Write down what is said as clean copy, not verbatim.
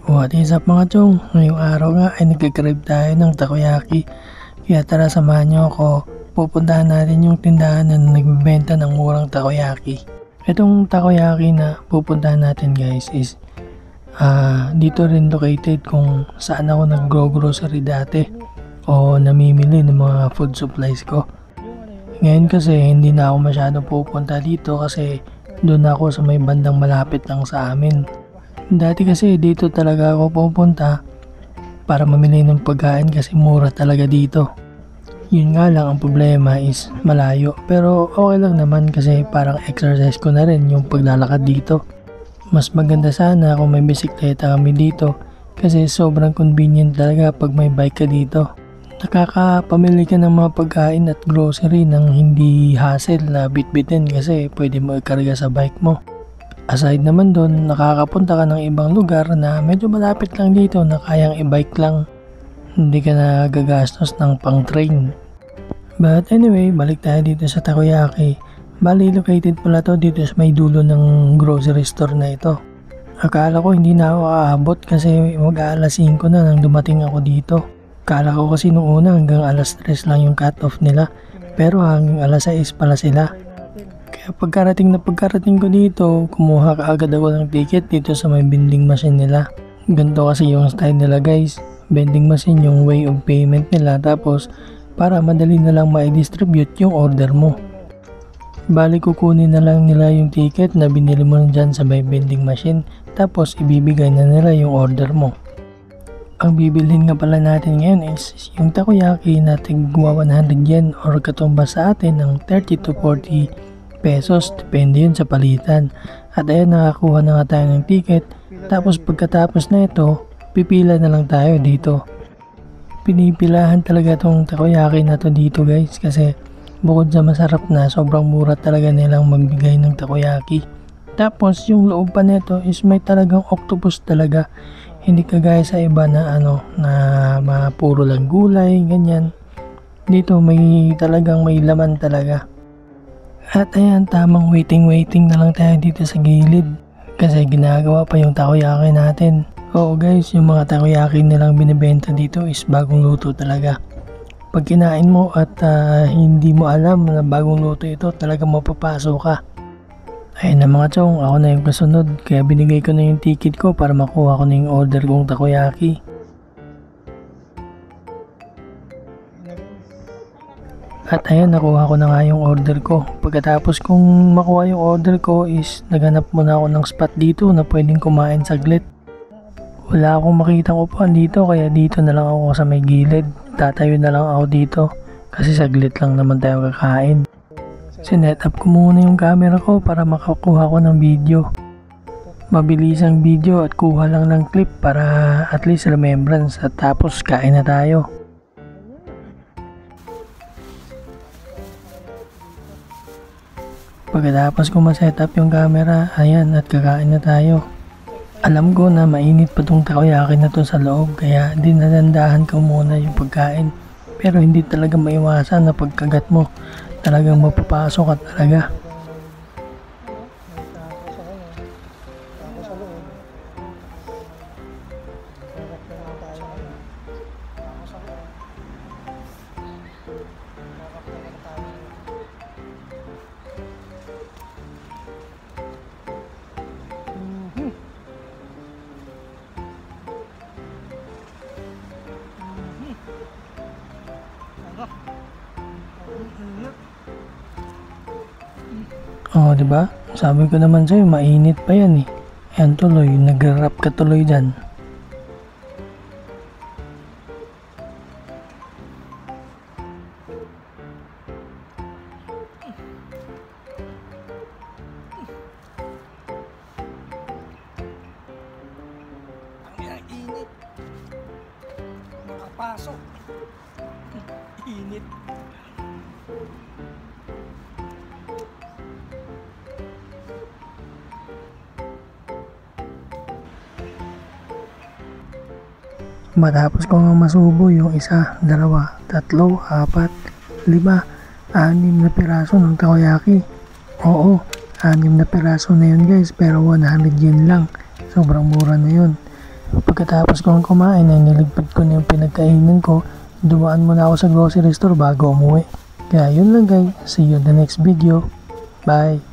What is up mga chong? Ngayong araw nga ay nagkakrib tayo ng takoyaki. Kaya tara samahan nyo ako. Pupuntahan natin yung tindahan na nagbibenta ng murang takoyaki. Itong takoyaki na pupuntahan natin guys is dito rin located kung saan ako nag-grocery dati o namimili ng mga food supplies ko. Ngayon kasi hindi na ako masyadong pupunta dito kasi doon ako sa may bandang malapit lang sa amin. Dati kasi dito talaga ako pupunta para mamili ng pagkain kasi mura talaga dito. Yun nga lang ang problema is malayo, pero okay lang naman kasi parang exercise ko na rin yung paglalakad dito. Mas maganda sana kung may bisikleta kami dito kasi sobrang convenient talaga pag may bike ka dito. Nakakapamili ka ng mga pagkain at grocery nang hindi hassle na bitbitin kasi pwede mo ikarga sa bike mo. Aside naman doon, nakakapunta ka ng ibang lugar na medyo malapit lang dito na kayang i-bike lang. Hindi ka na gagastos ng pang train. But anyway, balik tayo dito sa takoyaki. Bali, located pala to dito sa may dulo ng grocery store na ito. Akala ko hindi na ako aabot kasi mag-aalas 5 na nang dumating ako dito. Akala ko kasi nung una hanggang alas 3 lang yung cut off nila. Pero hanggang alas 6 pala sila. Kaya pagkarating ko dito, kumuha kaagad ako ng ticket dito sa may vending machine nila. Ganito kasi yung style nila guys. Vending machine yung way of payment nila tapos para madali na lang ma-distribute yung order mo. Bali kukunin na lang nila yung ticket na binili mo dyan sa may vending machine tapos ibibigay na nila yung order mo. Ang bibilhin nga pala natin ngayon is yung takoyaki na tigwa 100 yen or katumbas sa atin ng 30 to 40 pesos, depende yun sa palitan. At ayan, nakakuha na nga tayo ng ticket. Tapos pagkatapos na ito, pipila na lang tayo dito. Pinipilahan talaga tong takoyaki na to dito guys kasi bukod sa masarap na, sobrang mura talaga nilang magbigay ng takoyaki. Tapos yung loob pa nito is may talagang octopus talaga. Hindi kagaya sa iba na na puro lang gulay, ganyan. Dito may talagang may laman talaga. At ayan, tamang waiting na lang tayo dito sa gilid kasi ginagawa pa yung takoyaki natin. Oo guys, yung mga takoyaki nilang binibenta dito is bagong luto talaga. Pag kinain mo at hindi mo alam na bagong luto ito, talagang mapapaso ka. Ayun na mga chong, ako na yung kasunod kaya binigay ko na yung ticket ko para makuha ko na yung order kong takoyaki. At ayan, nakuha ko na nga yung order ko. Pagkatapos kong makuha yung order ko is naghanap muna ako ng spot dito na pwedeng kumain saglit. Wala akong makitang upuan dito kaya dito na lang ako sa may gilid. Tatayo na lang ako dito kasi saglit lang naman tayo kakain. Sinet up ko muna yung camera ko para makakuha ko ng video. Mabilis ang video at kuha lang ng clip para at least remembrance at tapos kain na tayo. Pagkatapos ko ma-set up yung camera, ayan at kakain na tayo. Alam ko na mainit pa tong takoyaki na to sa loob kaya dinadandahan ko muna yung pagkain. Pero hindi talaga maiwasan na pagkagat mo, talagang mapapasok ka talaga. Oh, di ba? Sabi ko naman sa'yo, mainit pa yan eh. Ayan tuloy, nag-wrap ka tuloy dyan. Ang init. Makapasok. Init. Matapos ko nga masubo yung isa, dalawa, tatlo, apat, 5, 6 na piraso ng takoyaki. Oo, 6 na piraso na yun guys, pero 100 yen lang. Sobrang mura na yun. Pagkatapos kong kumain ay niligpit ko na yung pinagkainan ko. Dumaan muna ako sa grocery store bago umuwi. Kaya yun lang guys, see you in the next video. Bye!